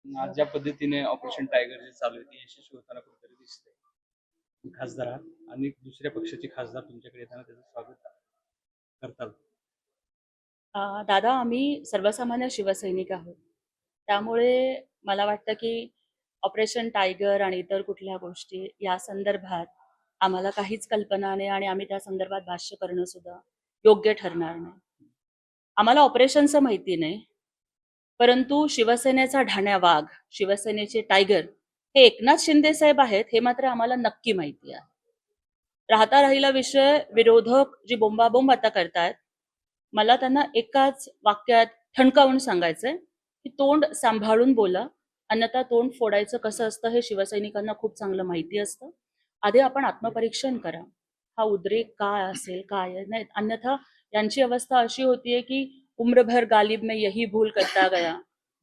आज ज्या पद्धतीने ऑपरेशन टायगर जे चालू आहे ते यशस्वी होताना कुठेतरी दिसतंय. खासदार आहात आणि दुसऱ्या पक्षाचे खासदार तुमच्याकडे येताना त्याचं स्वागत करतात. दादा, आम्ही सर्वसामान्य शिवसैनिक आहोत. त्यामुळे मला वाटतं की ऑपरेशन टायगर आणि इतर कुठल्या गोष्टी या संदर्भात आम्हाला काहीच कल्पना नाही आणि आम्ही त्या संदर्भात भाष्य करणं सुद्धा योग्य ठरणार नाही. आम्हाला ऑपरेशनचं माहिती नाही, परंतु शिवसेनेचा ढाण्या वाघ, शिवसेनेचे टायगर हे एकनाथ शिंदे साहेब आहेत हे मात्र आम्हाला नक्की माहिती आहे. राहता राहिला विषय विरोधक जी बोंबाबोंब आता करतायत, मला त्यांना एकाच वाक्यात ठणकावून सांगायचंय की तोंड सांभाळून बोला, अन्यथा तोंड फोडायचं कसं असतं हे शिवसैनिकांना खूप चांगलं माहिती असतं. आधी आपण आत्मपरीक्षण करा, हा उद्रेक काय असेल काय आहे. नाही अन्यथा यांची अवस्था अशी होतीये की उम्रभर गालिब में यही भूल करता गया,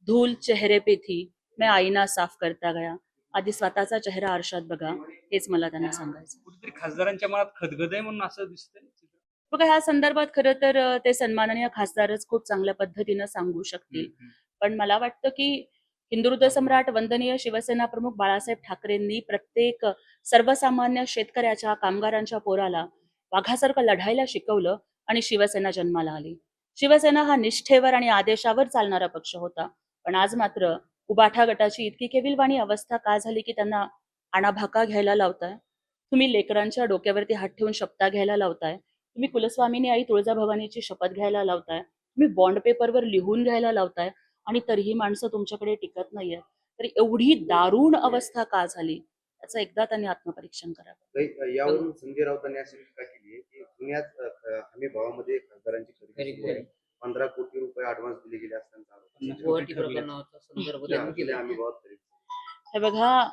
धूल चेहरे पे थी, मैं आईना साफ करता गया. आधी स्वतःचा चेहरा आरशात बघा, हेच मला त्यांना सांगायचं. कुठेतरी खासदारांच्या मनात खदगद आहे म्हणून असं दिसतंय. बघा, ह्या संदर्भात खरं तर ते सन्माननीय खासदारच खूप चांगल्या पद्धतीनं सांगू शकतील. पण मला वाटतं की हिंदुहृदय सम्राट वंदनीय शिवसेना प्रमुख बाळासाहेब ठाकरेंनी प्रत्येक सर्वसामान्य शेतकऱ्याच्या, कामगारांच्या पोराला वाघासारखं लढायला शिकवलं आणि शिवसेना जन्माला आली. शिवसेना हा निष्ठेवर आणि आदेशावर चालणारा पक्ष होता. पण आज मात्र उबाठा गटाची इतकी केविलवाणी अवस्था का झाली की त्यांना आणाभाका घ्यायला लावताय. तुम्ही लेकरांच्या डोक्यावरती हात ठेवून शपथा घ्यायला लावताय. तुम्ही कुलस्वामिनी आई तुळजाभवानीची शपथ घ्यायला लावताय. तुम्ही बॉन्ड पेपरवर लिहून घ्यायला लावताय आणि तरीही माणसं तुमच्याकडे टिकत नाहीये. तर एवढी दारुण अवस्था का झाली याचं एकदा त्यांनी आत्मपरीक्षण करावं. यावरून संजय राऊतांनी अशी टीका केली आहे की जुन्याच हमी भावामध्ये खासदारांची खरेदी सुरू आहे. 15 कोटी रुपये ऍडव्हान्स दिले गेले असताना हे बघा,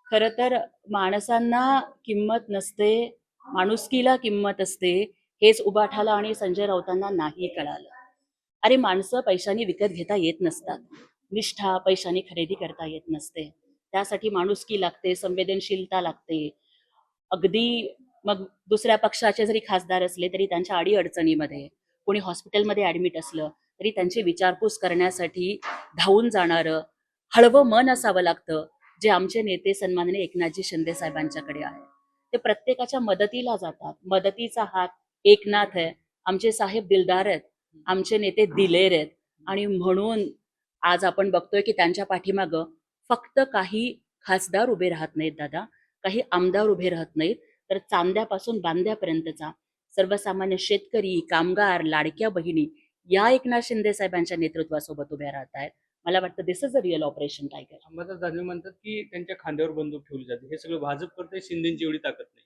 खर तर माणसांना किंमत नसते, माणुसकीला किंमत असते, हेच उबाठाला आणि संजय राऊतांना नाही कळालं. अरे, माणसं पैशाने विकत घेता येत नसतात, निष्ठा पैशाने खरेदी करता येत नसते. त्यासाठी माणुसकी लागते, संवेदनशीलता लागते. अगदी मग दुसऱ्या पक्षाचे जरी खासदार असले तरी त्यांच्या अडीअडचणीमध्ये, कोणी हॉस्पिटलमध्ये ऍडमिट असलं तरी त्यांची विचारपूस करण्यासाठी धावून जाणारं हळवं मन असावं लागतं, जे आमचे नेते सन्माननीय एकनाथजी शिंदे साहेबांच्याकडे आहे. ते प्रत्येकाच्या मदतीला जातात. मदतीचा हात एकनाथ आहे. आमचे साहेब दिलदार आहेत, आमचे नेते दिलेर आहेत. आणि म्हणून आज आपण बघतोय की त्यांच्या पाठीमागं फक्त काही खासदार उभे राहत नाहीत दादा, काही आमदार उभे राहत नाहीत, तर चांद्यापासून बांद्यापर्यंतचा सर्वसामान्य शेतकरी, कामगार, लाडक्या बहिणी या एकनाथ शिंदे साहेबांच्या नेतृत्वासोबत उभ्या राहत आहेत. मला वाटतं this is a real operation tiger. Ambadas Danve म्हणतात की त्यांच्या खांद्यावर बंदूक ठेवली जाते. हे सगळं भाजप करते, शिंदेची एवढी ताकद नाही.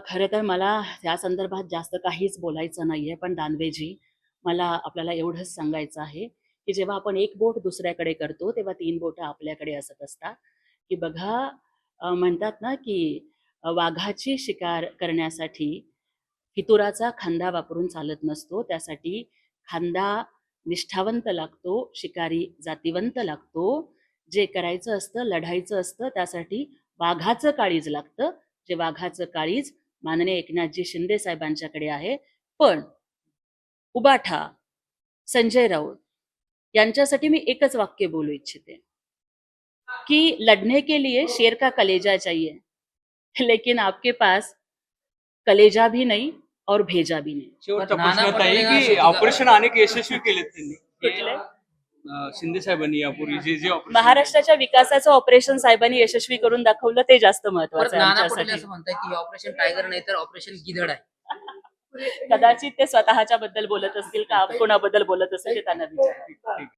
खरं तर मला या संदर्भात जास्त काहीच बोलायचं नाहीये, पण दानवेजी, मला आपल्याला एवढंच सांगायचं आहे की जेव्हा आपण एक बोट दुसऱ्याकडे करतो तेव्हा 3 बोटं आपल्याकडे असत असतात. की बघा, म्हणतात ना की वाघाची शिकार करण्यासाठी फितुराचा खांदा वापरून चालत नसतो. त्यासाठी खांदा निष्ठावंत लागतो, शिकारी जातीवंत लागतो. जे करायचं असतं, लढायचं असतं, त्यासाठी वाघाचं काळीज लागतं. जे वाघाचं काळीज माननीय एकनाथजी शिंदे साहेबांच्याकडे आहे. पण उबाठा, संजय राऊत यांच्यासाठी मी एकच वाक्य बोलू इच्छिते कि लड़ने के लिए शेर का कलेजा चाहिए, लेकिन आपके पास कलेजा भी नहीं और भेजा भी नहीं. शेवटचा नाना प्रश्न पटोले आहे की असं ऑपरेशन अनेक यशस्वी केलेत त्यांनी. कुठले? शिंदे साहेबांनी यापूर्वी जे ऑपरेशन महाराष्ट्राच्या विकासाचं ऑपरेशन साहेबांनी यशस्वी करून दाखवलं, ते जास्त परत महत्वाचं आहे नाना पटोले आमच्यासाठी. असं म्हणतात की ऑपरेशन टायगर नाही तर ऑपरेशन गिधड आहे. कदाचित ते स्वतःच्या बद्दल बोलत असतील का कोणाबद्दल बोलत असतील ते त्यांना विचारा.